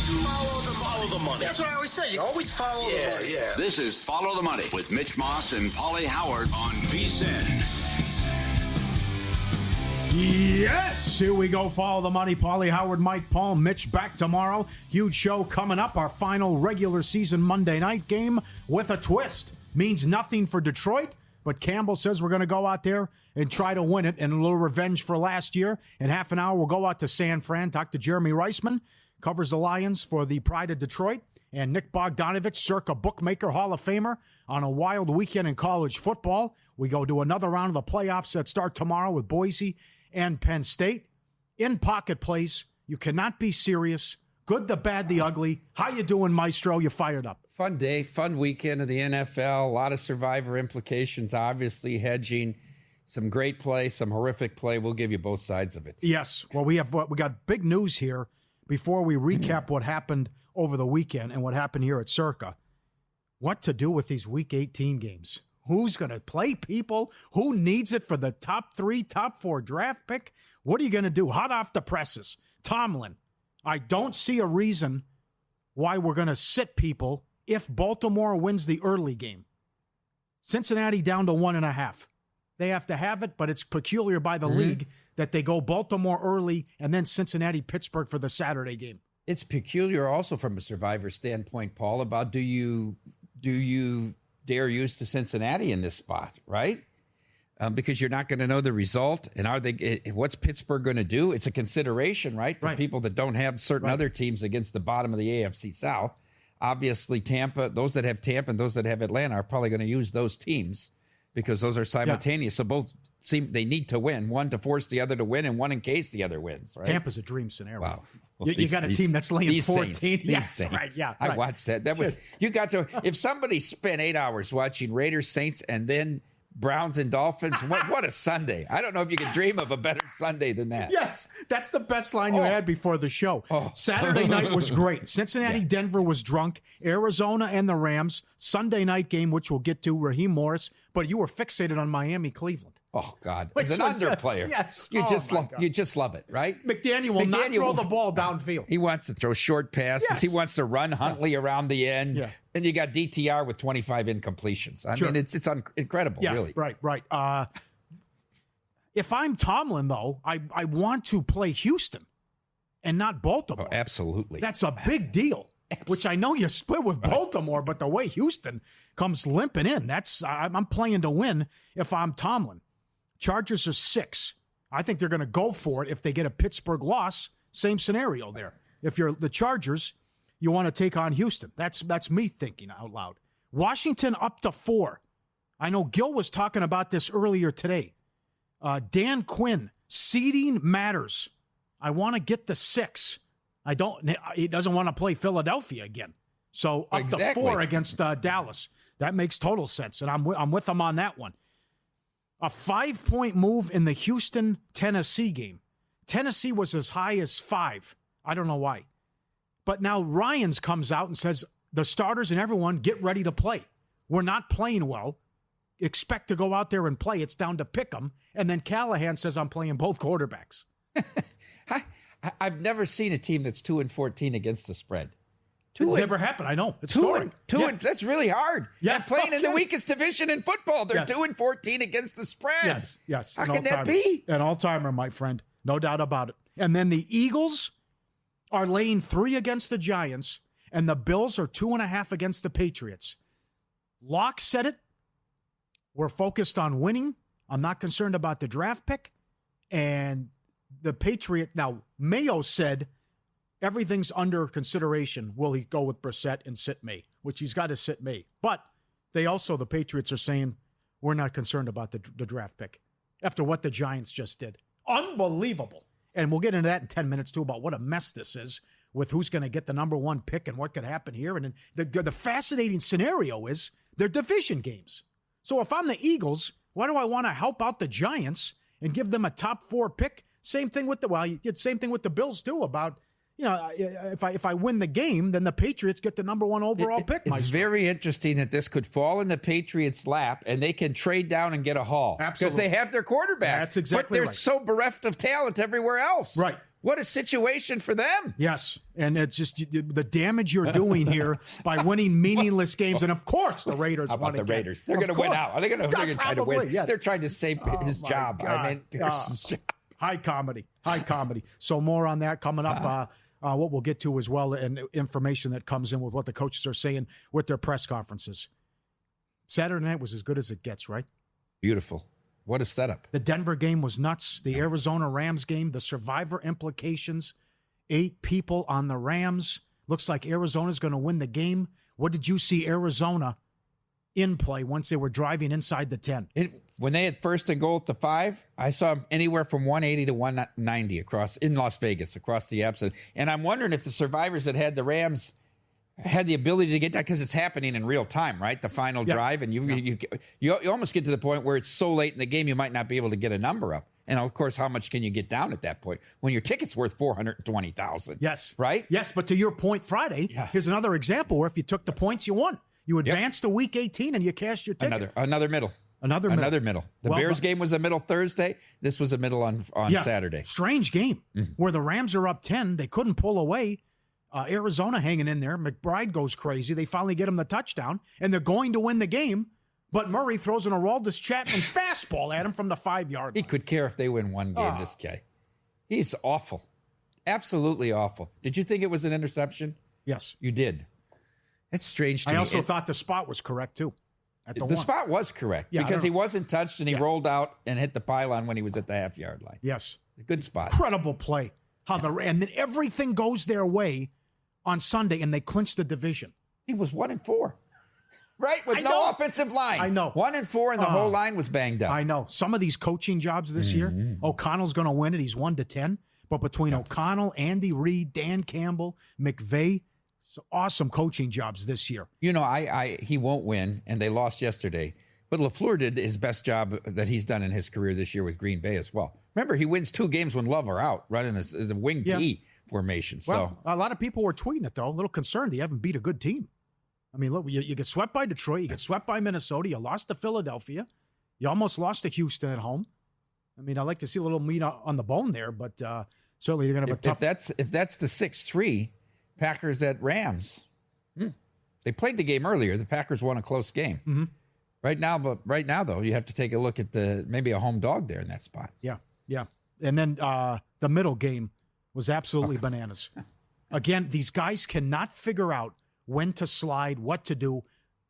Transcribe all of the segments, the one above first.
Follow the money. That's what I always say. You always follow the money. Yeah. This is Follow the Money with Mitch Moss and Paulie Howard on VSiN. Yes, here we go. Follow the money. Paulie Howard, Mike Paul, Mitch back tomorrow. Huge show coming up. Our final regular season Monday night game with a twist. Means nothing for Detroit, but Campbell says we're going to go out there and try to win it, and a little revenge for last year. In half an hour, we'll go out to San Fran, talk to Jeremy Reisman, covers the Lions for the Pride of Detroit, and Nick Bogdanovich, circa bookmaker, Hall of Famer, on a wild weekend in college football. We go to another round of the playoffs that start tomorrow with Boise and Penn State. In Pocket Place, you cannot be serious. Good, the bad, the ugly. How you doing, Maestro? You fired up. Fun day, fun weekend of the NFL. A lot of survivor implications, obviously hedging. Some great play, some horrific play. We'll give you both sides of it. Yes. Well, we got big news here before we recap what happened over the weekend and what happened here at Circa. What to do with these Week 18 games? Who's going to play people? Who needs it for the top 3, top 4 draft pick? What are you going to do? Hot off the presses. Tomlin, I don't see a reason why we're going to sit people if Baltimore wins the early game. Cincinnati down to 1.5. They have to have it, but it's peculiar by the league that they go Baltimore early and then Cincinnati, Pittsburgh for the Saturday game. It's peculiar also from a survivor standpoint, Paul, about do you dare use to Cincinnati in this spot, right? Because you're not going to know the result. And what's Pittsburgh going to do? It's a consideration, right? For people that don't have certain other teams against the bottom of the AFC South. Obviously, Tampa, those that have Tampa and those that have Atlanta are probably going to use those teams because those are simultaneous. So both seem they need to win, one to force the other to win and one in case the other wins, right? Tampa's a dream scenario. Wow. Well, you got a team that's laying 14. Yes, right. Yeah, right. I watched that. That was you got to. If somebody spent 8 hours watching Raiders, Saints, and then Browns and Dolphins, what a Sunday! I don't know if you could dream of a better Sunday than that. Yes, that's the best line you had before the show. Saturday night was great. Cincinnati, Denver was drunk. Arizona and the Rams. Sunday night game, which we'll get to. Raheem Morris, but you were fixated on Miami, Cleveland. Oh, God. As an underplayer, you just love it, right? McDaniel will not throw the ball downfield. He wants to throw short passes. Yes. He wants to run Huntley around the end. Yeah. And you got DTR with 25 incompletions. I mean, it's incredible, really. Right. If I'm Tomlin, though, I want to play Houston and not Baltimore. Oh, absolutely. That's a big deal, which I know you split with Baltimore, but the way Houston comes limping in, I'm playing to win if I'm Tomlin. Chargers are 6. I think they're going to go for it if they get a Pittsburgh loss. Same scenario there. If you're the Chargers, you want to take on Houston. That's me thinking out loud. Washington up to 4. I know Gil was talking about this earlier today. Dan Quinn, seeding matters. I want to get the 6. He doesn't want to play Philadelphia again. So up to 4 against Dallas. That makes total sense, and I'm with him on that one. A 5-point move in the Houston-Tennessee game. Tennessee was as high as 5. I don't know why. But now Ryans comes out and says, the starters and everyone, get ready to play. We're not playing well. Expect to go out there and play. It's down to pick them. And then Callahan says, I'm playing both quarterbacks. I've never seen a team that's 2-14 against the spread. It's never happened. I know. It's historic. That's really hard. Yeah. They're playing in the weakest division in football. They're 2-14 against the spread. Yes. How can that be? An all-timer, my friend. No doubt about it. And then the Eagles are laying 3 against the Giants, and the Bills are 2.5 against the Patriots. Locke said it. We're focused on winning. I'm not concerned about the draft pick. And the Patriot, now Mayo said, everything's under consideration. Will he go with Brissett and sit May? Which he's got to sit May. But the Patriots are saying, we're not concerned about the draft pick after what the Giants just did. Unbelievable. And we'll get into that in 10 minutes, too, about what a mess this is with who's going to get the number 1 pick and what could happen here. And the fascinating scenario is they're division games. So if I'm the Eagles, why do I want to help out the Giants and give them a top 4 pick? Same thing with the Bills, too, about, if I win the game, then the Patriots get the number 1 overall pick. It's very interesting that this could fall in the Patriots' lap and they can trade down and get a haul. Absolutely. Because they have their quarterback. That's exactly right. But they're so bereft of talent everywhere else. Right. What a situation for them. Yes, and it's just the damage you're doing here by winning meaningless games. And of course, the Raiders. How about the again. Raiders? They're going to win out. Are they going to try to win? Yes. They're trying to save his job. God. I mean, Pearson's job. High comedy. So more on that coming up. What we'll get to as well, and information that comes in with what the coaches are saying with their press conferences. Saturday night was as good as it gets, right? Beautiful. What a setup. The Denver game was nuts. The Arizona Rams game, the survivor implications. 8 people on the Rams. Looks like Arizona's going to win the game. What did you see Arizona in play once they were driving inside the 10? When they had 1st and goal at the 5, I saw them anywhere from 180 to 190 in Las Vegas, across the Epson. And I'm wondering if the survivors that had the Rams had the ability to get that, because it's happening in real time, right? The final drive, and you almost get to the point where it's so late in the game you might not be able to get a number up. And of course, how much can you get down at that point when your ticket's worth $420,000? Yes, right. Yes, but to your point, Friday, here's another example where if you took the points, you won. You advanced to Week 18 and you cashed your ticket. Another middle. The Bears game was a middle Thursday. This was a middle on Saturday. Strange game where the Rams are up 10. They couldn't pull away. Arizona hanging in there. McBride goes crazy. They finally get him the touchdown, and they're going to win the game. But Murray throws an Aroldis Chapman fastball at him from the 5-yard line. He could care if they win one game, this guy. He's awful. Absolutely awful. Did you think it was an interception? Yes. You did. That's strange to me. I also thought the spot was correct, too. The spot was correct because he wasn't touched, and he rolled out and hit the pylon when he was at the half-yard line. Yes. A good spot. Incredible play. And then everything goes their way on Sunday, and they clinch the division. He was 1-4, right? With no offensive line. I know. 1-4, and the whole line was banged up. I know. Some of these coaching jobs this year, O'Connell's going to win it. He's 1-10. But between O'Connell, Andy Reid, Dan Campbell, McVay, awesome coaching jobs this year. You know, he won't win, and they lost yesterday. But LaFleur did his best job that he's done in his career this year with Green Bay as well. Remember, he wins 2 games when Love are out, running as a wing T formation. Well, a lot of people were tweeting it, though. A little concerned he haven't beat a good team. I mean, look, you get swept by Detroit. You get swept by Minnesota. You lost to Philadelphia. You almost lost to Houston at home. I mean, I like to see a little meat on the bone there, but certainly you're going to have a tough... If that's the 6-3, Packers at Rams. They played the game earlier. The Packers won a close game. Mm-hmm. Right now, though, you have to take a look at maybe a home dog there in that spot. Yeah. And then the middle game was absolutely bananas. Again, these guys cannot figure out when to slide, what to do.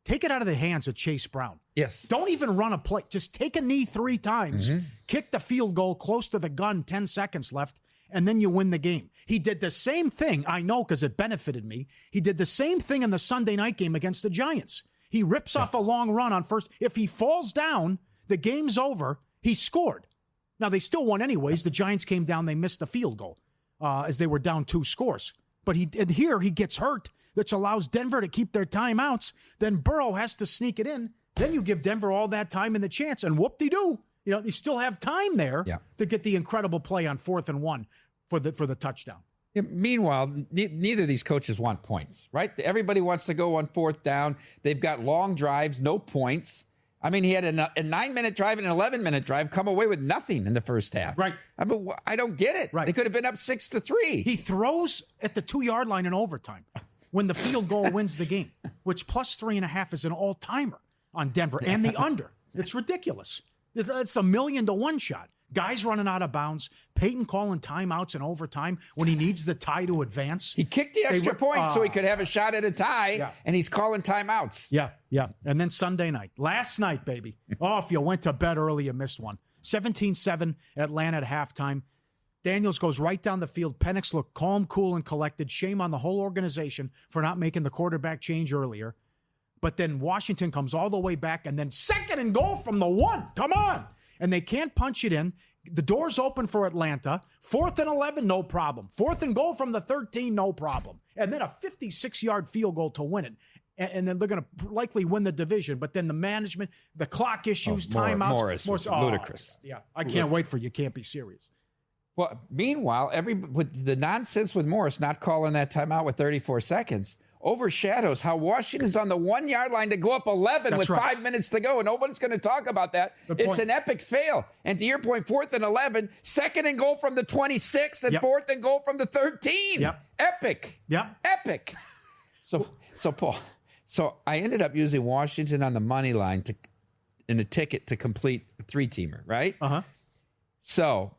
Take it out of the hands of Chase Brown. Yes. Don't even run a play. Just take a knee 3 times, kick the field goal close to the gun, 10 seconds left, and then you win the game. He did the same thing, I know because it benefited me. He did the same thing in the Sunday night game against the Giants. He rips off a long run on first. If he falls down, the game's over. He scored. Now, they still won anyways. The Giants came down. They missed the field goal as they were down 2 scores. But here he gets hurt, which allows Denver to keep their timeouts. Then Burrow has to sneak it in. Then you give Denver all that time and the chance, and whoop-de-doo. You know, you still have time there to get the incredible play on 4th and 1 for the touchdown. Yeah, meanwhile, neither of these coaches want points, right? Everybody wants to go on 4th down. They've got long drives, no points. I mean, he had a 9-minute drive and an 11-minute drive come away with nothing in the first half. Right. I mean, I don't get it. Right. They could have been up 6-3. He throws at the 2-yard line in overtime when the field goal wins the game, which plus 3.5 is an all-timer on Denver and the under. It's ridiculous. It's $1 million to 1 shot. Guys running out of bounds. Peyton calling timeouts in overtime when he needs the tie to advance. He kicked the extra point so he could have a shot at a tie, and he's calling timeouts. Yeah. And then Sunday night. Last night, baby. Oh, if you went to bed early, you missed one. 17-7 Atlanta at halftime. Daniels goes right down the field. Penix looked calm, cool, and collected. Shame on the whole organization for not making the quarterback change earlier. But then Washington comes all the way back, and then 2nd and goal from the 1. Come on. And they can't punch it in. The door's open for Atlanta. 4th and 11, no problem. 4th and goal from the 13, no problem. And then a 56-yard field goal to win it. And then they're going to likely win the division. But then the management, the clock issues, timeouts. Morris ludicrous. Yeah, I can't wait for you. Can't be serious. Well, meanwhile, with the nonsense with Morris not calling that timeout with 34 seconds, overshadows how Washington's on the 1 yard line to go up 11 That's with right. 5 minutes to go, and nobody's going to talk about that. Good It's point. an epic fail. And to your point, 4th and 11, 2nd and goal from the 26, and Yep. 4th and goal from the 13. Yep. Epic. Yep. Epic. So Paul, I ended up using Washington on the money line in a ticket to complete a 3-teamer, right? Uh-huh. So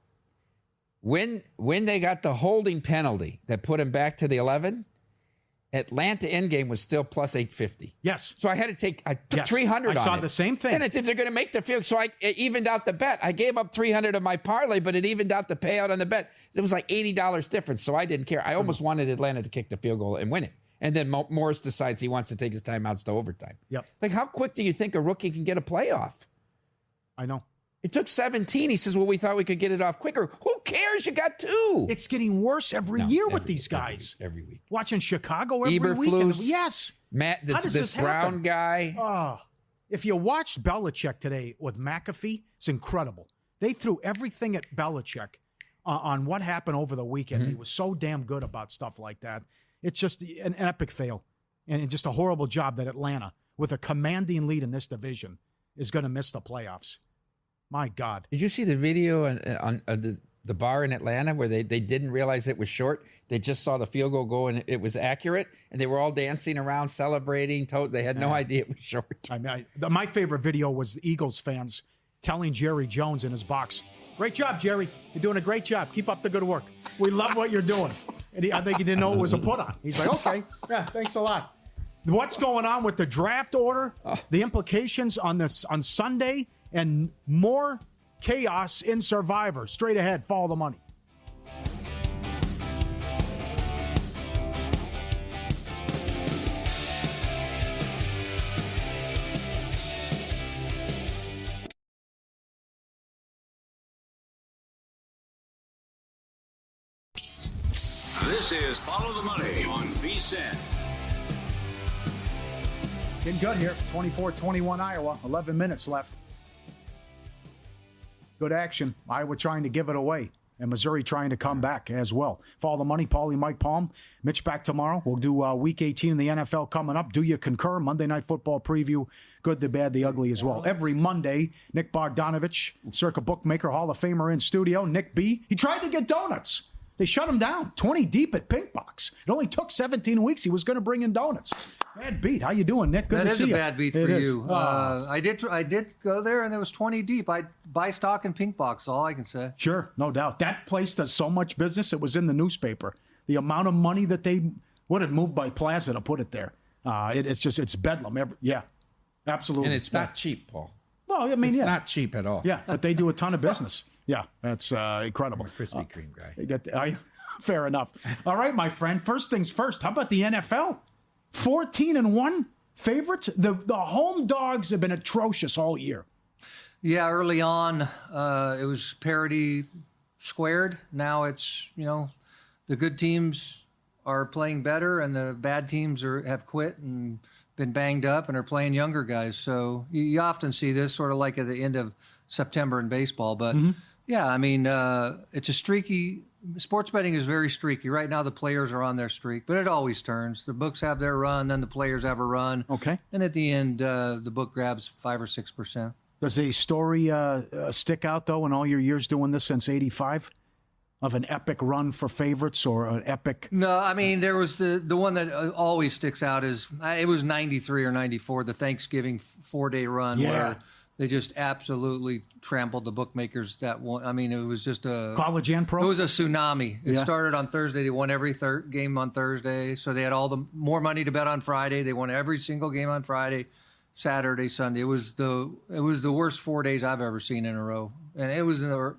when they got the holding penalty that put him back to the 11, Atlanta endgame was still plus 850. Yes. So I had to take I took Yes. 300 on it. I saw the same thing. And if they're going to make the field, so it evened out the bet. I gave up 300 of my parlay, but it evened out the payout on the bet. It was like $80 difference, so I didn't care. I almost wanted Atlanta to kick the field goal and win it. And then Morris decides he wants to take his timeouts to overtime. Yep. Like, how quick do you think a rookie can get a playoff? I know. It took 17. He says, well, we thought we could get it off quicker. Who cares? You got 2. It's getting worse every year with these guys. Every week. Watching Chicago every weekend. Eberflus. Yes. Matt, How does this Brown happen? guy. Oh, if you watched Belichick today with McAfee, it's incredible. They threw everything at Belichick on what happened over the weekend. Mm-hmm. He was so damn good about stuff like that. It's just an epic fail and just a horrible job that Atlanta, with a commanding lead in this division, is going to miss the playoffs. My God. Did you see the video on the bar in Atlanta where they didn't realize it was short? They just saw the field goal go and it was accurate, and they were all dancing around, celebrating. They had no idea it was short. I mean, my favorite video was the Eagles fans telling Jerry Jones in his box, "Great job, Jerry. You're doing a great job. Keep up the good work. We love what you're doing." And I think he didn't know it was a put on. He's like, "Okay, yeah, thanks a lot." What's going on with the draft order, the implications on Sunday, and more chaos in Survivor. Straight ahead, follow the money. This is Follow the Money on VSiN. Getting good here. 24-21 Iowa. 11 minutes left. Good action. Iowa trying to give it away. And Missouri trying to come back as well. Follow the money. Paulie, Mike Palm. Mitch back tomorrow. We'll do Week 18 in the NFL coming up. Do you concur? Monday Night Football preview. Good, the bad, the ugly as well. Every Monday, Nick Bogdanovich, Circa Bookmaker, Hall of Famer in studio. Nick B. He tried to get donuts. They shut him down. 20 deep at Pink Box. It only took 17 weeks. He was going to bring in donuts. Bad beat. How you doing, Nick? Good to see you. That is a bad beat for you. I did go there, and it was 20 deep. I buy stock in Pink Box. All I can say. Sure, no doubt. That place does so much business. It was in the newspaper. The amount of money that they would have moved by Plaza to put it there. It's bedlam. Yeah, absolutely. And it's not cheap, Paul. Well, I mean, It's yeah, not cheap at all. yeah, but they do a ton of business. Yeah, that's incredible. I'm a Krispy Kreme guy. They get fair enough. All right, my friend. First things first. How about the NFL? 14-1 favorites. The home dogs have been atrocious all year. Yeah, early on, it was parity squared. Now it's, the good teams are playing better, and the bad teams have quit and been banged up and are playing younger guys. So you often see this sort of like at the end of September in baseball. But yeah, I mean, it's a streaky. Sports betting is very streaky. Right now, the players are on their streak, but it always turns. The books have their run, then the players have a run. Okay. And at the end, the book grabs 5 or 6%. Does a story stick out, though, in all your years doing this since 85? Of an epic run for favorites or an epic? No, I mean, there was the one that always sticks out is it was 93 or 94, the Thanksgiving 4-day run where they just absolutely trampled the bookmakers that one. I mean, it was just a College and pro? It was a tsunami. It started on Thursday. They won every game on Thursday. So they had all the more money to bet on Friday. They won every single game on Friday, Saturday, Sunday. It was the worst 4 days I've ever seen in a row. And it was in the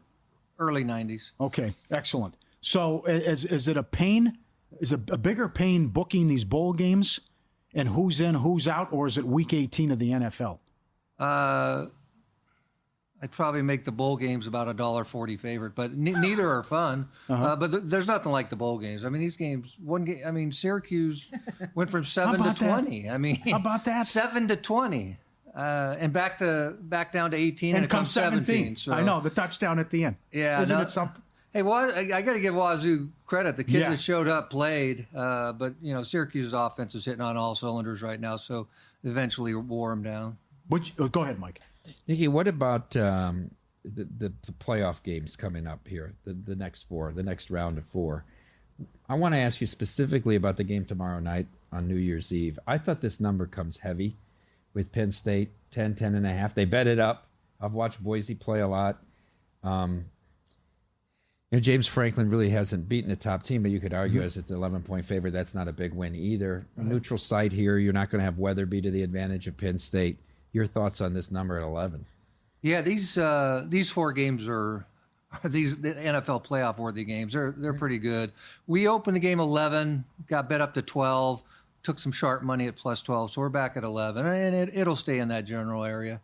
early 90s. Okay, excellent. So is it a pain? Is it a bigger pain booking these bowl games and who's in, who's out, or is it Week 18 of the NFL? I'd probably make the bowl games about $1.40 favorite, but neither are fun. But there's nothing like the bowl games. I mean, these games, one game. I mean, Syracuse went from 7 to 20. That? I mean, how about that? 7 to 20, and back down to 18, and it comes 17. So I know the touchdown at the end. Yeah, isn't it something? Hey, I got to give Wazoo credit. The kids Yeah. that showed up played, but Syracuse's offense is hitting on all cylinders right now, so eventually wore them down. Go ahead, Mike. Nikki, what about the playoff games coming up here, the next round of 4? I want to ask you specifically about the game tomorrow night on New Year's Eve. I thought this number comes heavy with Penn State, 10.5. They bet it up. I've watched Boise play a lot. James Franklin really hasn't beaten a top team, but you could argue as it's an 11-point favorite, that's not a big win either. A neutral site here. You're not going to have Weatherby to the advantage of Penn State. Your thoughts on this number at 11? Yeah, these 4 games are the NFL playoff worthy games. They're pretty good. We opened the game 11, got bet up to 12, took some sharp money at plus 12, so we're back at 11, and it'll stay in that general area.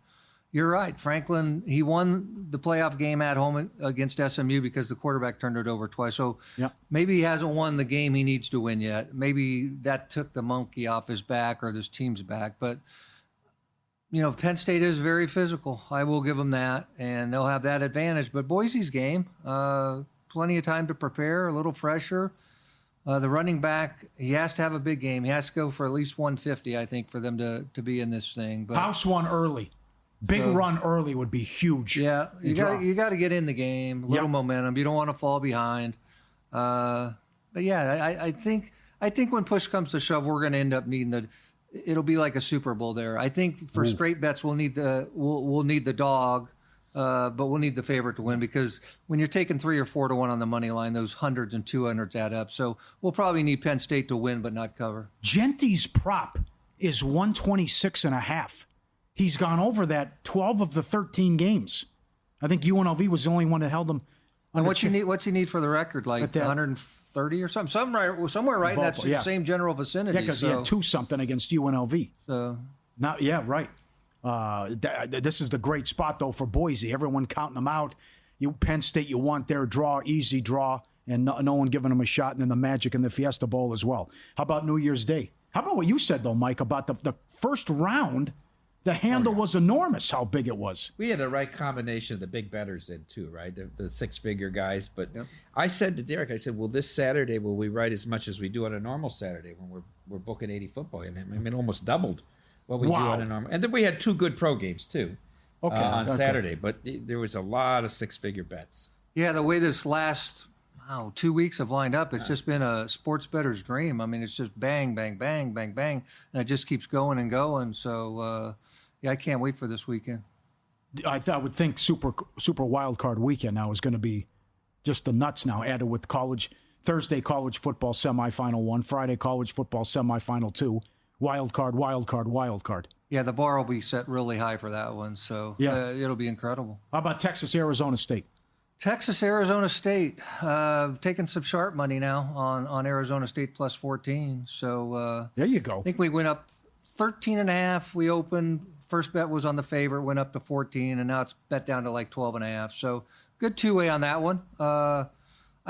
You're right. Franklin, he won the playoff game at home against SMU because the quarterback turned it over twice. So maybe he hasn't won the game he needs to win yet. Maybe that took the monkey off his back or this team's back. But, Penn State is very physical. I will give them that, and they'll have that advantage. But Boise's game, plenty of time to prepare, a little fresher. The running back, he has to have a big game. He has to go for at least 150, I think, for them to be in this thing. But House one early. Big run early would be huge. Yeah, you got to get in the game, little momentum. You don't want to fall behind. But yeah, I think when push comes to shove, we're going to end up needing it'll be like a Super Bowl there. I think for straight bets, we'll need the dog, but we'll need the favorite to win because when you're taking 3 or 4 to 1 on the money line, those hundreds and 200s add up. So we'll probably need Penn State to win, but not cover. Genty's prop is 126.5. He's gone over that 12 of the 13 games. I think UNLV was the only one that held him. And what's he need for the record? Like 130 or something? Somewhere right in that same general vicinity. Yeah, because he had 2-something against UNLV. So right. This is the great spot, though, for Boise. Everyone counting them out. Penn State, you want their draw, easy draw, and no one giving them a shot, and then the Magic and the Fiesta Bowl as well. How about New Year's Day? How about what you said, though, Mike, about the first round? The handle was enormous, how big it was. We had the right combination of the big bettors in, too, right? The six-figure guys. But I said to Derek, well, this Saturday, will we write as much as we do on a normal Saturday when we're booking 80 football? And I mean, almost doubled what we do on a normal. And then we had 2 good pro games, too, on Saturday. But there was a lot of six-figure bets. Yeah, the way this last 2 weeks have lined up, it's just been a sports bettor's dream. I mean, it's just bang, bang, bang, bang, bang. And it just keeps going and going. So, I can't wait for this weekend. I would think super wild card weekend now is going to be just the nuts now, added with Thursday college football semifinal 1, Friday college football semifinal 2, wild card. Yeah, the bar will be set really high for that one, so it'll be incredible. How about Texas-Arizona State? Texas-Arizona State, taking some sharp money now on Arizona State plus 14. So there you go. I think we went up 13.5. We opened. First bet was on the favorite, went up to 14, and now it's bet down to like 12.5. So good two-way on that one. I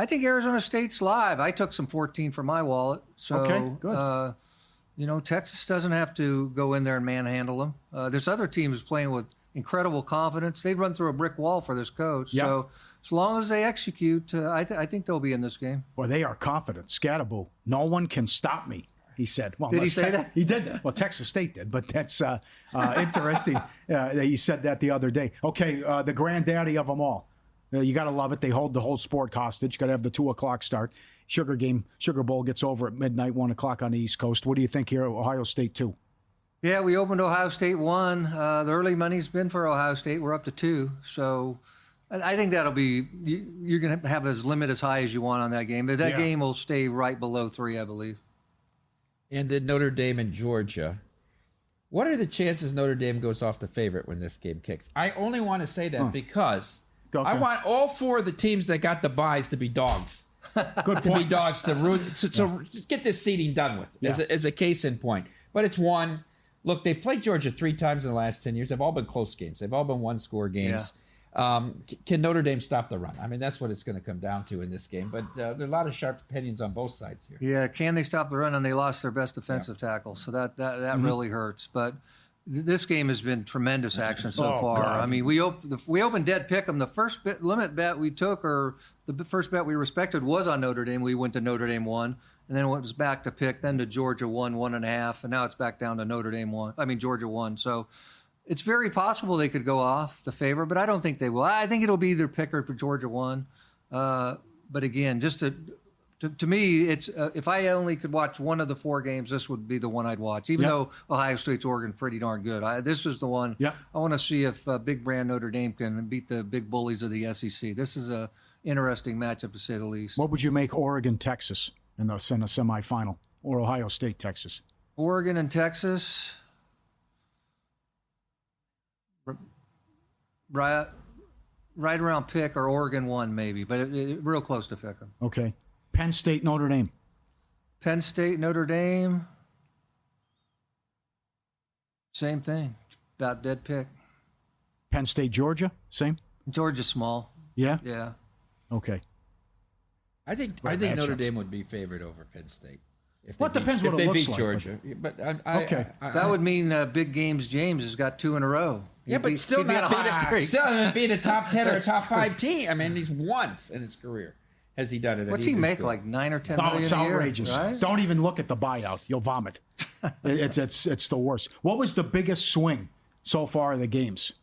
think Arizona State's live. I took some 14 for my wallet. So, okay, good. Texas doesn't have to go in there and manhandle them. There's other teams playing with incredible confidence. They run through a brick wall for this coach. Yep. So as long as they execute, I think they'll be in this game. Well, they are confident. Scatterboo. No one can stop me. He said. Well, did he say that? He did that. Well, Texas State did, but that's interesting. He said that the other day. Okay, the granddaddy of them all. You got to love it. They hold the whole sport hostage. Got to have the 2:00 start. Sugar Bowl gets over at midnight, 1:00 on the East Coast. What do you think here? Ohio State 2. Yeah, we opened Ohio State 1. The early money's been for Ohio State. We're up to 2. So I think that'll be. You're going to have as limit as high as you want on that game, but that game will stay right below 3, I believe. And then Notre Dame and Georgia. What are the chances Notre Dame goes off the favorite when this game kicks? I only want to say that because I want all 4 of the teams that got the buys to be dogs. Good point. To be dogs to ruin. So get this seeding done with as a case in point. But it's 1. Look, they've played Georgia 3 times in the last 10 years. They've all been close games. They've all been one-score games. Yeah. Can Notre Dame stop the run? I mean, that's what it's going to come down to in this game. But there are a lot of sharp opinions on both sides here. Yeah, can they stop the run? And they lost their best defensive tackle, so that really hurts. But This game has been tremendous action so Oh, far. God. I mean, we opened dead pick 'em. The first limit bet we took, or the first bet we respected, was on Notre Dame. We went to Notre Dame 1, and then it was back to pick, then to Georgia 1.5, and now it's back down to Georgia 1. So it's very possible they could go off the favor, but I don't think they will. I think it'll be either pick or Georgia 1. But again, just to me, it's if I only could watch one of the 4 games, this would be the one I'd watch. Even though Ohio State's Oregon pretty darn good, this is the one. Yep. I want to see if Big Brand Notre Dame can beat the big bullies of the SEC. This is a interesting matchup to say the least. What would you make Oregon, Texas in the semifinal, or Ohio State, Texas? Oregon and Texas, right around pick, or Oregon 1 maybe, but real close to pick 'em. Okay. Penn State, Notre Dame. Penn State, Notre Dame, same thing, about dead pick. Penn State, Georgia, same? Georgia's small. Yeah? Yeah. Okay. I think matchups. Notre Dame would be favored over Penn State. If Well, it depends what it they looks beat like, Georgia. But Okay. That would mean Big Games James has got 2 in a row. Yeah, but still he'd be not on a hot streak. still haven't beat a top 10 or a top 5 team. I mean, he's once in his career has he done it. What's he make, like 9 or 10 Oh, million it's a year? outrageous. Right? Don't even look at the buyout. You'll vomit. It's the worst. What was the biggest swing so far in the games?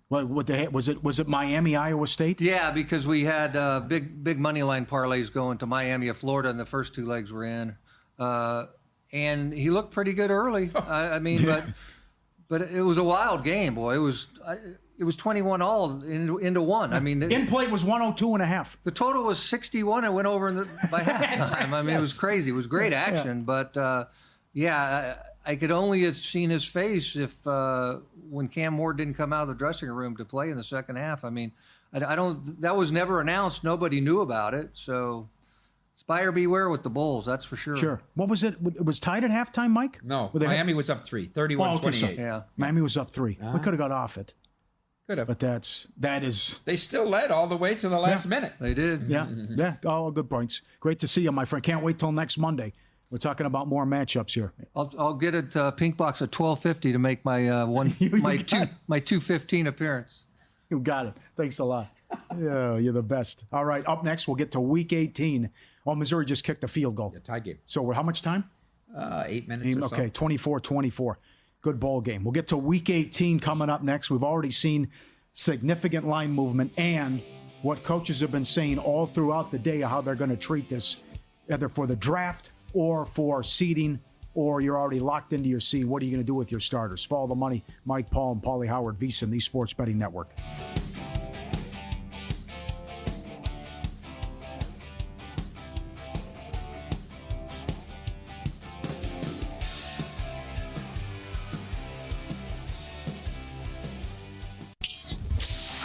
Was it Miami, Iowa State? Yeah, because we had big money line parlays going to Miami of Florida, and the first 2 legs were in. And he looked pretty good early. I mean, but it was a wild game, boy. It was 21-all into 1. I mean, In play was 102.5. the total was 61 and went over by halftime. I mean, it was crazy. It was great action, but I could only have seen his face if when Cam Moore didn't come out of the dressing room to play in the second half. I mean, I don't. That was never announced. Nobody knew about it. So, buyer beware with the Bulls. That's for sure. Sure. What was it? It was tied at halftime, Mike? No, Were they- Miami was up 3, 31-28. Yeah. Miami was up 3. We could have got off it, Could have. but that is. They still led all the way to the last minute. They did. Yeah. All good points. Great to see you, my friend. Can't wait till next Monday. We're talking about more matchups here. I'll get it Pink Box at 12:50 to make my my 2:15 appearance. You got it. Thanks a lot. Yeah, you're the best. All right, up next, we'll get to Week 18. Oh, Missouri just kicked a field goal. A tie game. So how much time? 8 minutes or so. Okay, 24-24. Good ball game. We'll get to Week 18 coming up next. We've already seen significant line movement and what coaches have been saying all throughout the day, how they're going to treat this, either for the draft or for seeding, or you're already locked into your seed. What are you going to do with your starters? Follow the money. Mike Paul and Paulie Howard, VSiN, the Sports Betting Network.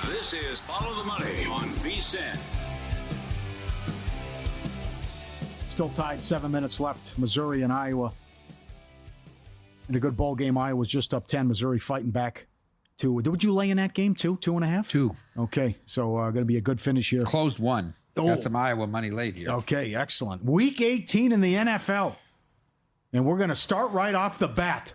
This is Follow the Money on VSiN. Still tied, 7 minutes left. Missouri and Iowa. In a good ball game, Iowa was just up 10. Missouri fighting back. Would you lay in that game, 2.5? 2. Okay, so going to be a good finish here. Closed 1. Oh. Got some Iowa money late here. Okay, excellent. Week 18 in the NFL. And we're going to start right off the bat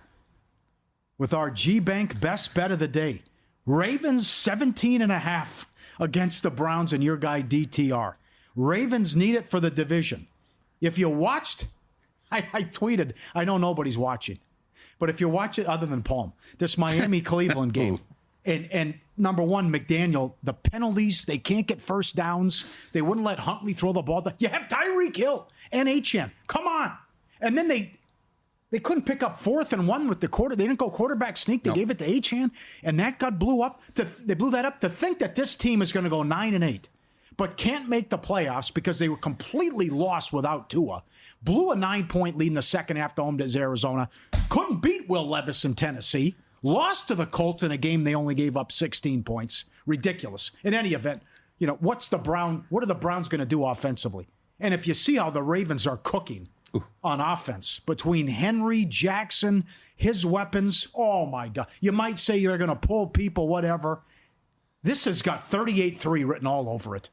with our G-Bank best bet of the day. Ravens 17.5 against the Browns and your guy DTR. Ravens need it for the division. If you watched, I tweeted, I know nobody's watching, but if you watch it other than Palm, this Miami-Cleveland game, and number one, McDaniel, the penalties, they can't get first downs. They wouldn't let Huntley throw the ball. You have Tyreek Hill and Achane. Come on. And then they couldn't pick up 4th and 1 with the quarter. They didn't go quarterback sneak. They gave it to Achane, and that blew up. They blew that up to think that this team is going to go 9-8. But can't make the playoffs because they were completely lost without Tua. Blew a 9-point lead in the second half to home to Arizona. Couldn't beat Will Levis in Tennessee. Lost to the Colts in a game they only gave up 16 points. Ridiculous. In any event, what are the Browns going to do offensively? And if you see how the Ravens are cooking on offense between Henry, Jackson, his weapons, oh my God. You might say they're going to pull people, whatever. This has got 38-3 written all over it.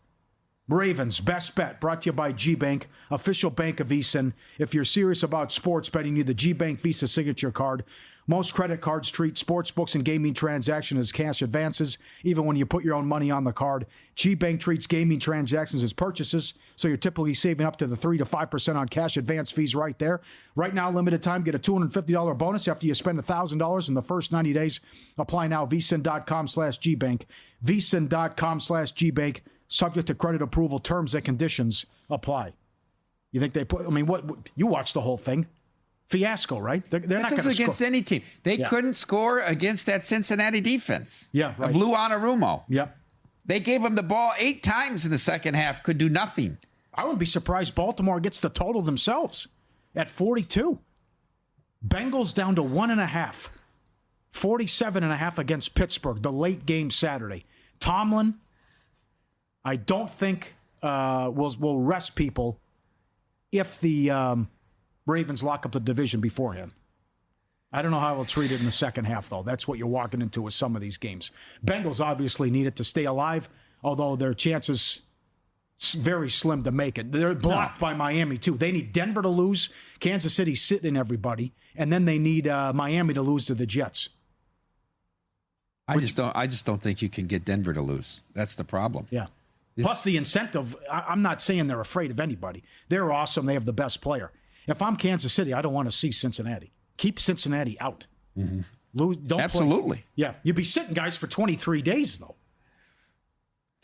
Ravens, best bet, brought to you by G-Bank, official bank of VSiN. If you're serious about sports betting, you need the G-Bank Visa Signature Card. Most credit cards treat sportsbooks and gaming transactions as cash advances, even when you put your own money on the card. GBank treats gaming transactions as purchases, so you're typically saving up to the 3 to 5% on cash advance fees right there. Right now, limited time, get a $250 bonus after you spend $1,000 in the first 90 days. Apply now, vsin.com/GBank. vsin.com/GBank. Subject to credit approval, terms and conditions apply. You think they put, I mean, what you watched the whole thing. Fiasco, right? They're not going to score against any team. They Yeah. couldn't score against that Cincinnati defense. Yeah, right. Of Lou Anarumo. Yep. They gave him the ball 8 times in the second half, could do nothing. I wouldn't be surprised Baltimore gets the total themselves at 42. Bengals down to 1.5. 47.5 against Pittsburgh, the late game Saturday. Tomlin, I don't think will rest people if the Ravens lock up the division beforehand. I don't know how he'll treat it in the second half, though. That's what you're walking into with some of these games. Bengals obviously need it to stay alive, although their chances very slim to make it. They're blocked by Miami, too. They need Denver to lose. Kansas City's sitting everybody. And then they need Miami to lose to the Jets. I just don't think you can get Denver to lose. That's the problem. Yeah. Plus the incentive, I'm not saying they're afraid of anybody. They're awesome. They have the best player. If I'm Kansas City, I don't want to see Cincinnati. Keep Cincinnati out. Mm-hmm. Don't Absolutely. Play. Yeah. You'd be sitting guys for 23 days, though.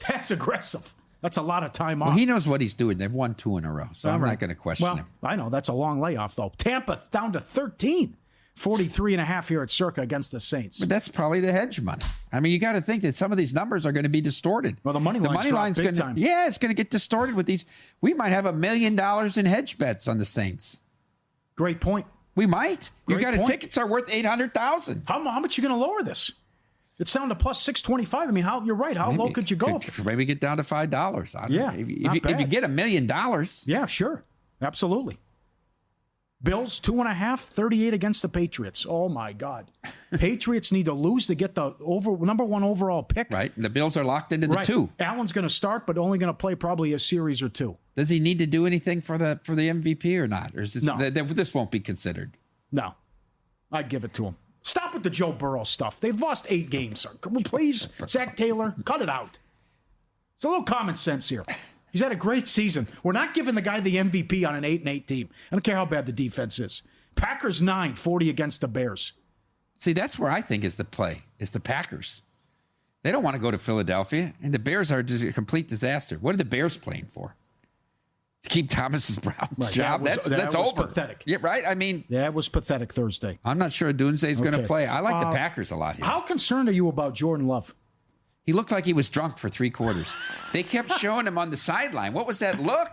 That's aggressive. That's a lot of time off. Well, he knows what he's doing. They've won 2 in a row, so I'm not going to question him. I know. That's a long layoff, though. Tampa down to 13. 43.5 here at Circa against the Saints. But that's probably the hedge money. I mean, you got to think that some of these numbers are going to be distorted. Well, the money line's going to, yeah, it's going to get distorted with these. We might have $1 million in hedge bets on the Saints. Great point. We might. Great You got point. tickets are worth $800,000. How much are you going to lower this? It's down to plus 625. I mean, you're right. How low could you go? Maybe get down to $5. I don't know. If you get $1 million. Yeah, sure. Absolutely. Bills 2.5, 38 against the Patriots. Oh my God. Patriots need to lose to get the number 1 overall pick. Right. The Bills are locked into the 2. Allen's going to start, but only going to play probably a series or 2. Does he need to do anything for the MVP or not? Or is this, No. This won't be considered? No. I'd give it to him. Stop with the Joe Burrow stuff. They've lost 8 games. Come on, please, Zach Taylor, cut it out. It's a little common sense here. He's had a great season. We're not giving the guy the MVP on an 8-8 team. I don't care how bad the defense is. Packers 9, 40 against the Bears. See, that's where I think is the play, is the Packers. They don't want to go to Philadelphia, and the Bears are just a complete disaster. What are the Bears playing for? To keep Thomas Brown's job? That's was over. Pathetic. Yeah, right? I mean, Yeah, it was pathetic Thursday. I'm not sure Dunze's going to Okay. play. I like the Packers a lot here. How concerned are you about Jordan Love? He looked like he was drunk for 3 quarters. They kept showing him on the sideline. What was that look?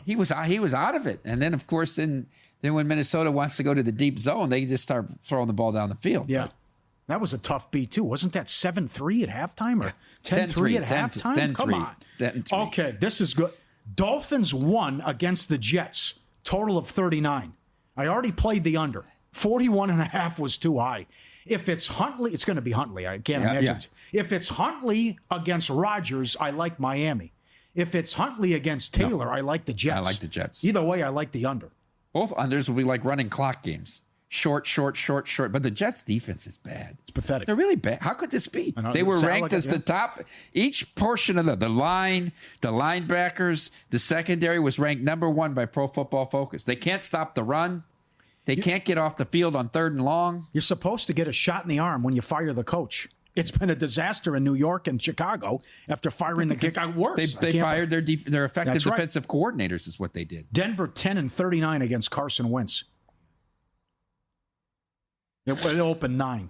He was out of it. And then, of course, then when Minnesota wants to go to the deep zone, they just start throwing the ball down the field. Yeah. That was a tough beat, too. Wasn't that 7-3 at halftime or 10-3 at halftime? 10-3. Come on. 10-3. Okay, this is good. Dolphins won against the Jets, total of 39. I already played the under. 41.5 was too high. If it's Huntley, it's going to be Huntley. I can't imagine. Yeah. If it's Huntley against Rodgers, I like Miami. If it's Huntley against Taylor, I like the Jets. I like the Jets. Either way, I like the under. Both unders will be like running clock games. Short. But the Jets' defense is bad. It's pathetic. They're really bad. How could this be? know. They were Sound ranked like as it, the yeah. top. Each portion of the line, the linebackers, the secondary was ranked number 1 by Pro Football Focus. They can't stop the run. They can't get off the field on 3rd and long. You're supposed to get a shot in the arm when you fire the coach. It's been a disaster in New York and Chicago after firing the kick. Worse. They fired their effective That's right. defensive coordinators is what they did. Denver 10-39 against Carson Wentz. It opened 9.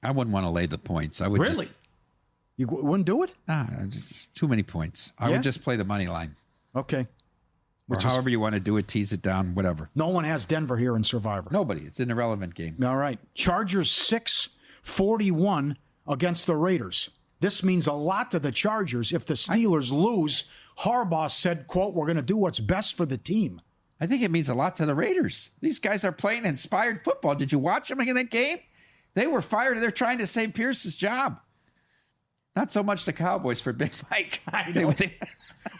I wouldn't want to lay the points. I would Really? You wouldn't do it? Just too many points. I Yeah? would just play the money line. Okay. Or however you want to do it, tease it down, whatever. No one has Denver here in Survivor. Nobody. It's an irrelevant game. All right. Chargers 6-41 against the Raiders. This means a lot to the Chargers. If the Steelers lose, Harbaugh said, quote, "We're going to do what's best for the team." I think it means a lot to the Raiders. These guys are playing inspired football. Did you watch them in that game? They were fired. They're trying to save Pierce's job. Not so much the Cowboys for Big Mike. I know.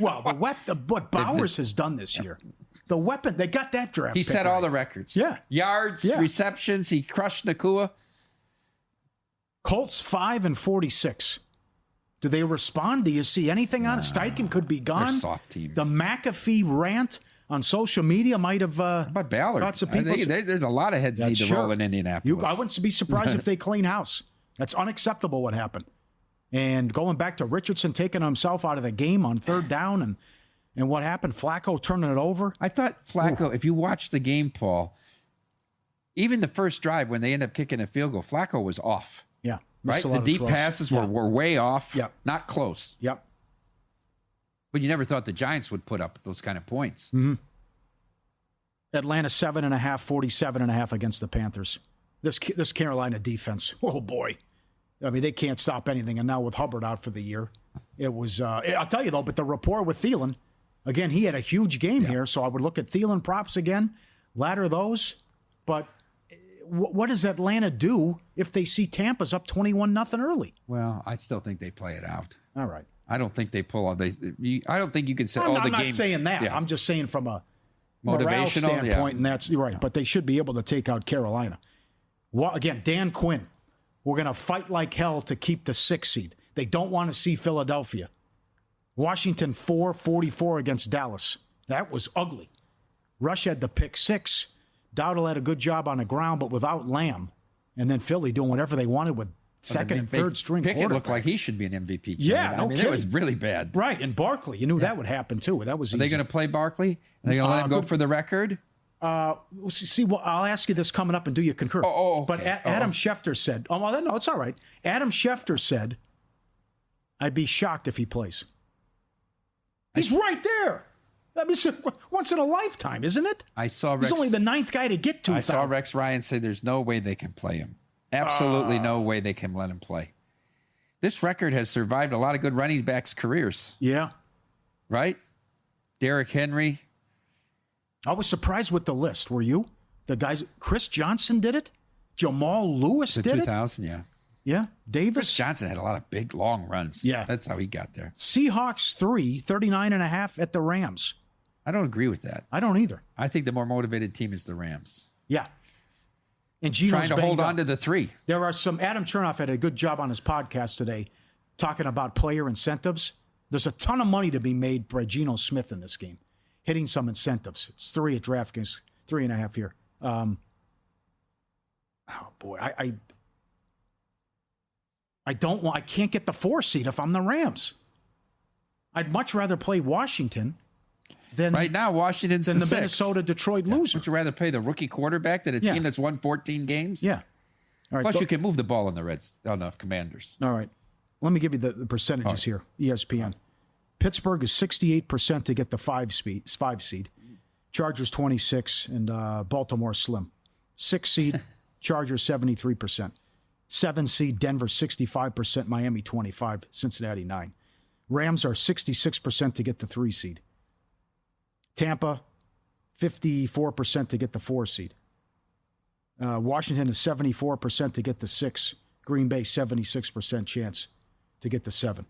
Well, what Bowers has done this year. the weapon. They got that draft. He pick set all right. the records. Yeah. Yards, Yeah. receptions. He crushed Nakua. Colts 5-46. Do they respond? Do you see anything on it? Steichen could be gone. They're a soft team. The McAfee rant on social media might have But Ballard, got some people. there's a lot of heads need to roll in Indianapolis. I wouldn't be surprised if they clean house. That's unacceptable what happened. And going back to Richardson taking himself out of the game on third down and what happened, Flacco turning it over. I thought Flacco, if you watch the game, Paul, even the first drive when they end up kicking a field goal, Flacco was off. Yeah. Right? missed a The lot of deep throws. passes Yeah. were way off. Yep. Not close. Yep. But you never thought the Giants would put up those kind of points. Atlanta 7.5, 47.5 against the Panthers. This Carolina defense, oh boy. I mean, they can't stop anything. And now with Hubbard out for the year, it was, I'll tell you though, but the rapport with Thielen, again, he had a huge game here. So I would look at Thielen props again, ladder those. But what does Atlanta do if they see Tampa's up 21-0 early? Well, I still think they play it out. All right. I don't think they pull all these. I don't think you can say all the I'm not games. saying that. Yeah. I'm just saying from a morale Motivational, standpoint, yeah. and that's right. But they should be able to take out Carolina. Again, Dan Quinn, we're going to fight like hell to keep the 6th seed. They don't want to see Philadelphia. Washington 4-44 against Dallas. That was ugly. Rush had the pick 6. Dowdle had a good job on the ground, but without Lamb. And then Philly doing whatever they wanted with second and third string Pickett looked quarterbacks. like he should be an MVP candidate. Yeah, no I mean, kidding. it was really bad. Right, and Barkley. You knew that would happen, too. That was Are easy. they going to play Barkley? Are they going to let him go good- for the record? See, well, I'll ask you this coming up, and do you concur? okay. But Adam Schefter said, "Oh, well, no, it's all right." Adam Schefter said, "I'd be shocked if he plays." He's right there. I mean, it's once in a lifetime, isn't it? I saw Rex. He's only the 9th guy to get to. I saw Rex Ryan say there's no way they can play him. Absolutely no way they can let him play. This record has survived a lot of good running backs' careers, Yeah, right? Derrick Henry. I was surprised with the list. Were you? The guys, Chris Johnson did it. Jamal Lewis The did it. 2000, yeah. Yeah, Chris Davis. Johnson had a lot of big, long runs. Yeah. That's how he got there. Seahawks 39.5 at the Rams. I don't agree with that. I don't either. I think the more motivated team is the Rams. Yeah. And Gino's Trying to hold banged up. on to the 3. There are some. Adam Chernoff had a good job on his podcast today talking about player incentives. There's a ton of money to be made by Geno Smith in this game, hitting some incentives. It's 3 at DraftKings, 3.5 here. Oh boy, I don't want. I can't get the 4 seed if I'm the Rams. I'd much rather play Washington than Right now, Washington's than the the 6th. Minnesota Detroit loser. Would you rather play the rookie quarterback than a Yeah. team that's won 14 games? Yeah. All right. Plus, go- you can move the ball on the Commanders. All right. Let me give you the percentages here. ESPN. Pittsburgh is 68% to get the 5 seed. Chargers 26 and Baltimore slim. 6 seed, Chargers 73%. 7 seed, Denver 65%, Miami 25, Cincinnati 9. Rams are 66% to get the 3 seed. Tampa 54% to get the 4 seed. Washington is 74% to get the 6. Green Bay 76% chance to get the 7.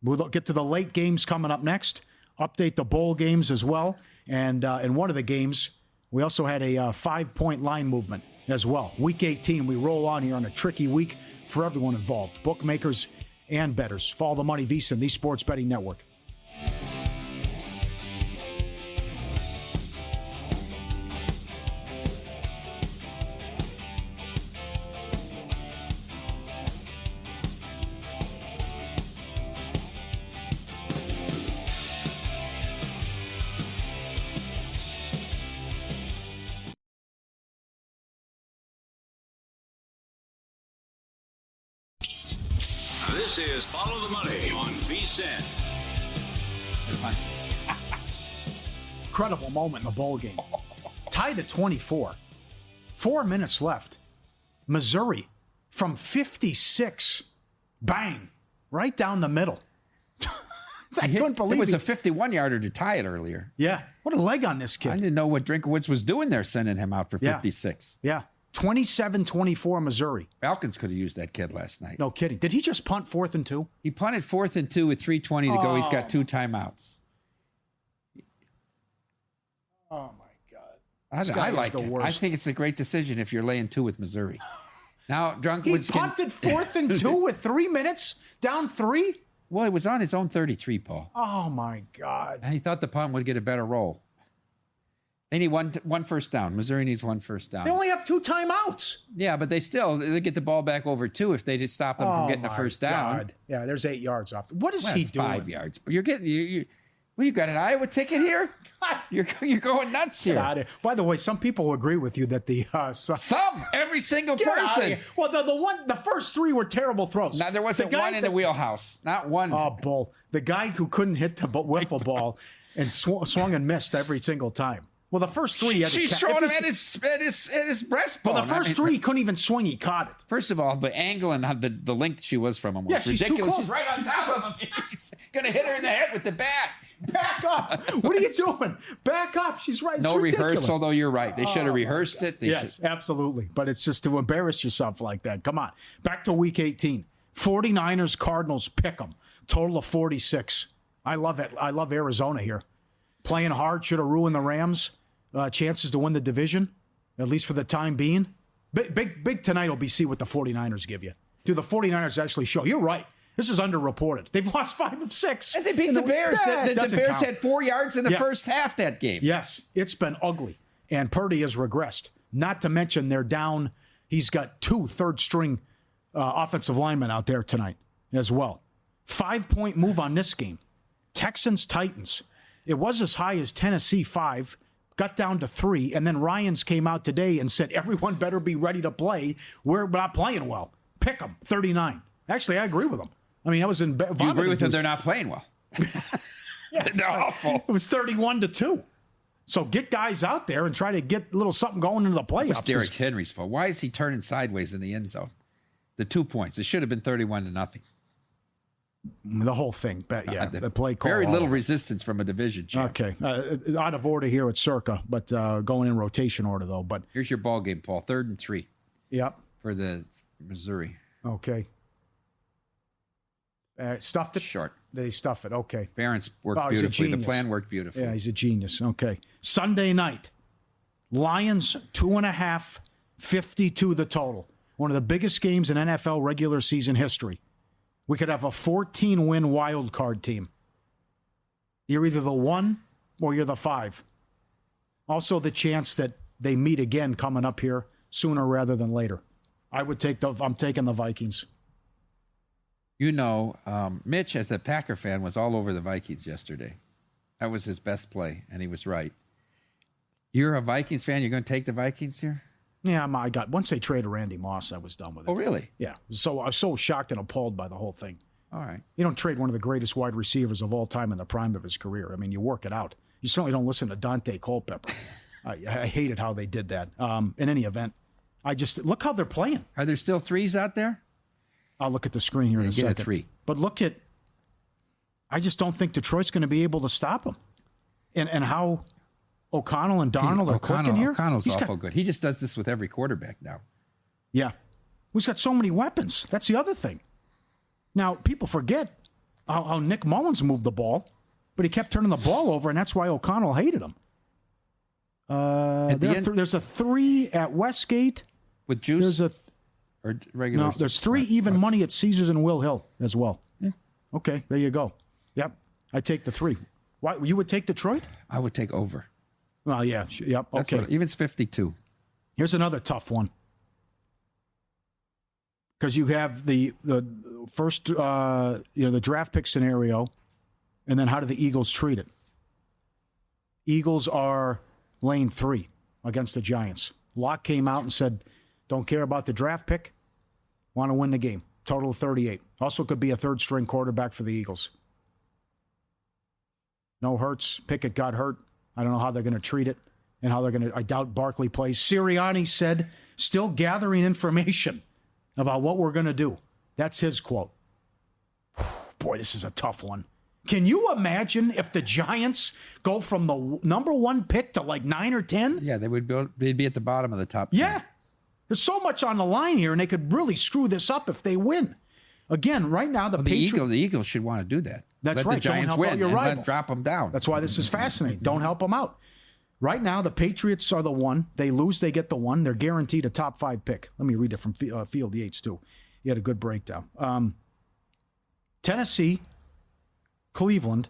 We'll get to the late games coming up next. Update the bowl games as well. And in one of the games, we also had a 5-point line movement as well. Week 18, we roll on here on a tricky week for everyone involved, bookmakers and bettors. Follow the Money VSiN, the Sports Betting Network. This is Follow the Money on VSiN. Incredible moment in the bowl game. Tied at 24. 4 minutes left. Missouri from 56. Bang. Right down the middle. I couldn't believe it was it. a 51-yarder to tie it earlier. Yeah. What a leg on this I kid. didn't know what Drinkowitz was doing there, sending him out for Yeah. 56. Yeah. 27-24 Missouri. Falcons could have used that kid last night. No kidding. Did he just punt 4th and 2? He punted 4th and 2 with 3:20 to go. He's got 2 timeouts. Oh, my God. I like the it. worst. I think it's a great decision if you're laying 2 with Missouri. Now, He Drunkwitz punted 4th and 2 with 3 minutes, down 3? well, it was on his own 33, Paul. Oh, my God. And he thought the punt would get a better roll. They need one first down. Missouri needs 1 first down. They only have 2 timeouts. Yeah, but they get the ball back over 2 if they just stop them from getting a first down. God. Yeah, there's 8 yards off. What is Well, he it's doing? 5 yards. But you're getting you got an Iowa ticket here? You're going nuts Get here. out of here. By the way, some people agree with you that the Every single Get out of person. here. Well, the first 3 were terrible throws. Now there wasn't The guy one in the wheelhouse. Not one. Oh, bull! The guy who couldn't hit the wiffle ball and swung and missed every single time. Well, the first 3 he had to She's catch. throwing If him he's- at his breastbone. Well, the first 3 he couldn't even swing. He caught it. First of all, the angle and how the length she was from him was Yeah, she's too ridiculous. close. She's right on top of him. He's gonna hit her in the head with the bat. Back up! What are you doing? Back up! She's right. It's No ridiculous. rehearsal, though. You're right. They should have rehearsed it. They Yes, absolutely. But it's just to embarrass yourself like that. Come on. Back to week 18. 49ers, Cardinals, pick 'em. Total of 46. I love it. I love Arizona here. Playing hard should have ruined the Rams' chances to win the division, at least for the time being. Big tonight will be see what the 49ers give you. Do the 49ers actually show? You're right. This is underreported. They've lost 5 of 6. And they beat the Bears. The doesn't Bears count. had 4 yards in the first half that game. Yes, it's been ugly. And Purdy has regressed. Not to mention they're down. He's got 2 third-string offensive linemen out there tonight as well. 5-point move on this game. Texans-Titans. It was as high as Tennessee 5, got down to 3, and then Ryans came out today and said, everyone better be ready to play. We're not playing well. Pick them, 39. Actually, I agree with them. I mean, I was in. Do you agree with them? They're not playing well. Yes. They're awful. It was 31-2. So get guys out there and try to get a little something going into the playoffs. It's Derrick Henry's fault. Why is he turning sideways in the end zone? The 2 points. It should have been 31-0. The whole thing. But yeah, the play call. Very all little of it. resistance from a division champ. Okay. Out of order here at Circa, but going in rotation order, though. But Here's your ball game, Paul. 3rd and 3 yep. for the Missouri. Okay. Stuffed it? Short. They stuff it. Okay. Parents worked Oh, he's a beautifully. The genius. plan worked beautifully. Yeah, he's a genius. Okay. Sunday night. Lions 2.5, 52 the total. One of the biggest games in NFL regular season history. We could have a 14-win wild card team. You're either the 1 or you're the 5. Also, the chance that they meet again coming up here sooner rather than later. I'm taking the Vikings. You know, Mitch, as a Packer fan, was all over the Vikings yesterday. That was his best play, and he was right. You're a Vikings fan. You're going to take the Vikings here? Yeah, once they traded Randy Moss, I was done with it. Oh, really? Yeah. So I was so shocked and appalled by the whole thing. All right. You don't trade one of the greatest wide receivers of all time in the prime of his career. I mean, you work it out. You certainly don't listen to Dante Culpepper. I hated how they did that. In any event, look how they're playing. Are there still 3s out there? I'll look at the screen here in a Get a second. 3. But I just don't think Detroit's going to be able to stop them. And how O'Connell and Darnold are clicking here. O'Connell's awful good. He just does this with every quarterback now. Yeah. He's got so many weapons. That's the other thing. Now, people forget how Nick Mullins moved the ball, but he kept turning the ball over, and that's why O'Connell hated him. There's a 3 at Westgate. With juice? Or regular? No, there's 3 even money at Caesars and Will Hill as well. Yeah. Okay, there you go. Yep, I take the 3. Why you would take Detroit? I would take over. Well, yeah, yep. That's Okay. even it's 52. Here's another tough one. Because you have the first, the draft pick scenario, and then how do the Eagles treat it? Eagles are lane 3 against the Giants. Locke came out and said, don't care about the draft pick, want to win the game. Total of 38. Also could be a third-string quarterback for the Eagles. No Hurts. Pickett got hurt. I don't know how they're going to treat it and how they're going to. I doubt Barkley plays. Sirianni said, still gathering information about what we're going to do. That's his quote. Boy, this is a tough one. Can you imagine if the Giants go from the number 1 pick to like 9 or 10? Yeah, they'd be at the bottom of the top 10. Yeah. There's so much on the line here, and they could really screw this up if they win. Again, right now, the Eagles should want to do that. That's Let right. the Giants Don't help out win your and rival. let drop them down. That's why this is fascinating. Don't help them out. Right now, the Patriots are the 1. They lose, they get the 1. They're guaranteed a top 5 pick. Let me read it from Field Yates, too. He had a good breakdown. Tennessee, Cleveland,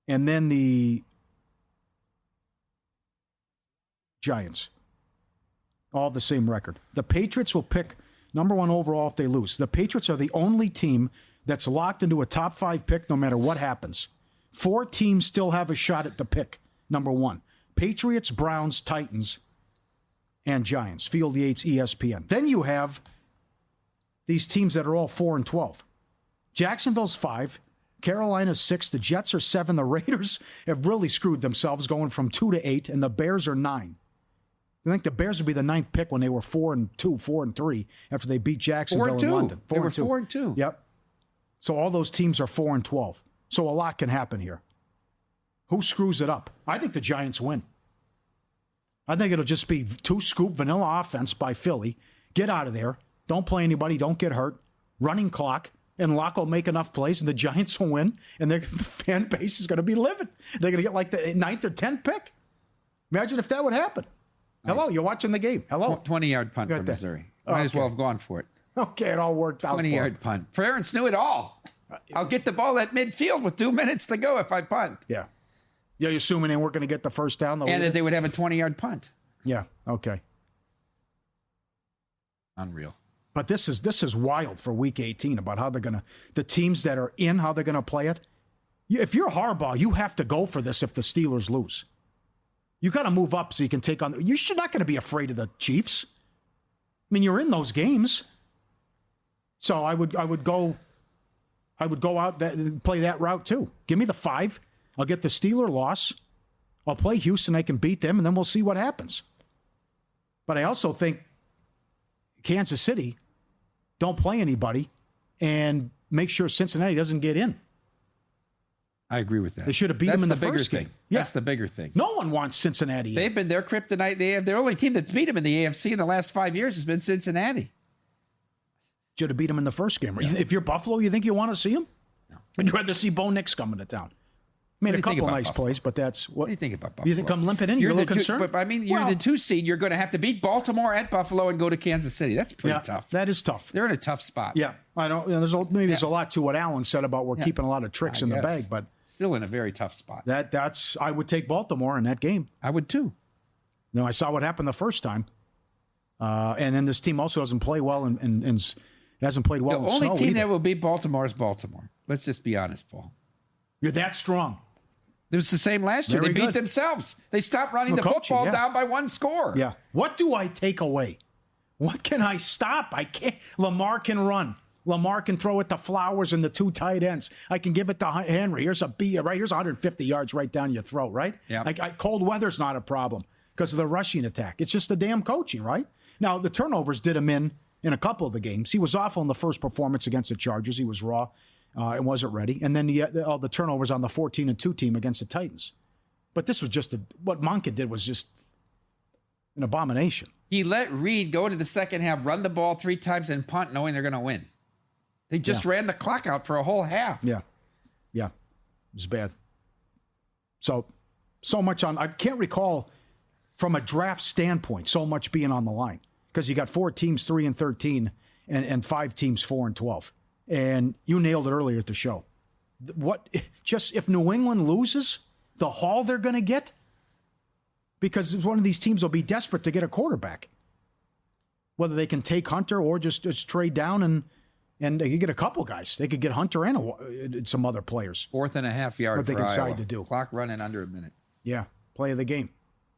and then the Giants. All the same record. The Patriots will pick number 1 overall if they lose. The Patriots are the only team that's locked into a top 5 pick no matter what happens. 4 teams still have a shot at the pick, number 1. Patriots, Browns, Titans, and Giants. Field Yates, ESPN. Then you have these teams that are all 4-12. Jacksonville's 5. Carolina's 6. The Jets are 7. The Raiders have really screwed themselves going from 2 to 8. And the Bears are 9. I think the Bears would be the 9th pick when they were 4-2, 4-3 after they beat Jacksonville in London. They were 4-2. Yep. So all those teams are 4-12. So a lot can happen here. Who screws it up? I think the Giants win. I think it'll just be 2-scoop vanilla offense by Philly. Get out of there. Don't play anybody. Don't get hurt. Running clock. And Locke will make enough plays, and the Giants will win, and the fan base is going to be livid. They're going to get like the 9th or 10th pick. Imagine if that would happen. Nice. Hello, you're watching the game. Hello. 20-yard punt for Missouri. Might as well have gone for it. Okay, it all worked out. 20-yard punt. Ferentz knew it all. I'll get the ball at midfield with 2 minutes to go if I punt. Yeah. You're assuming they weren't going to get the first down? And that they would have a 20-yard punt. Yeah, okay. Unreal. But this is wild for Week 18 about how they're going to, the teams that are in, how they're going to play it. If you're Harbaugh, you have to go for this if the Steelers lose. You got to move up so you can take on, you're not going to be afraid of the Chiefs. I mean, you're in those games. So I would go out and play that route too. Give me the 5. I'll get the Steeler loss. I'll play Houston. I can beat them, and then we'll see what happens. But I also think Kansas City, don't play anybody and make sure Cincinnati doesn't get in. I agree with that. They should have beat them in the first game. Yeah. That's the bigger thing. No one wants Cincinnati in. They've been their kryptonite. They have their only team that's beat them in the AFC in the last 5 years has been Cincinnati. Should have beat them in the first game. Yeah. If you're Buffalo, you think you want to see them? No. Would you rather see Bo Nix coming to town? Made a couple nice plays, but that's what. What do you think about Buffalo? You think I'm limping in? You're a little concerned? But I mean, you're the 2 seed. You're going to have to beat Baltimore at Buffalo and go to Kansas City. That's pretty tough. That is tough. They're in a tough spot. Yeah, I don't. There's a lot to what Alan said about we're keeping a lot of tricks in the bag, but still in a very tough spot. That's I would take Baltimore in that game. I would too. I saw what happened the first time, and then this team also doesn't play well and hasn't played well. The in only snow team either. that will beat Baltimore is Baltimore. Let's just be honest, Paul. You're that strong. It was the same last year. Very They beat good. themselves. They stopped running the football down by 1 score. Yeah. What do I take away? What can I stop? I can't. Lamar can run. Lamar can throw it to Flowers and the 2 tight ends. I can give it to Henry. Here's a B. Right here's 150 yards right down your throat. Right. Yeah. Cold weather's not a problem because of the rushing attack. It's just the damn coaching. Right. Now the turnovers did him in a couple of the games. He was awful in the first performance against the Chargers. He was raw. It wasn't ready. And then all the turnovers on the 14-2 team against the Titans. But this was just what Monken did was just an abomination. He let Reed go into the second half, run the ball 3 times, and punt, knowing they're going to win. They just ran the clock out for a whole half. Yeah. It was bad. So much on. I can't recall from a draft standpoint so much being on the line because you got 4 teams 3-13 and 5 teams 4-12. And you nailed it earlier at the show. Just if New England loses, the haul they're going to get, because one of these teams will be desperate to get a quarterback. Whether they can take Hunter or just trade down and they could get a couple guys. They could get Hunter and some other players. 4.5 yards what they for can decide Iowa. to do. Clock running under a minute. Yeah, play of the game.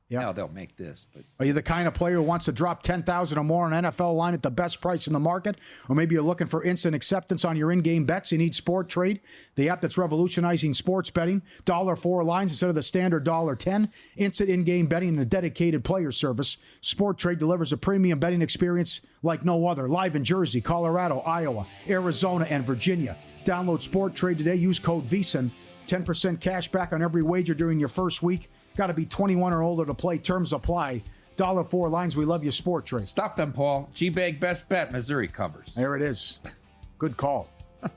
Yeah, now they'll make this. But are you the kind of player who wants to drop $10,000 or more on an NFL line at the best price in the market? Or maybe you're looking for instant acceptance on your in-game bets. You need Sport Trade, the app that's revolutionizing sports betting. $4 lines instead of the standard $10. Instant in-game betting and a dedicated player service. Sport Trade delivers a premium betting experience like no other. Live in Jersey, Colorado, Iowa, Arizona, and Virginia. Download Sport Trade today. Use code VSiN. 10% cash back on every wager during your first week. Got to be 21 or older to play. Terms apply. $4 lines. We love you, Sport Trade. Stop them, Paul. G-Bag best bet. Missouri covers. There it is. Good call.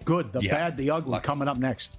Good. The bad, the ugly. Coming up next.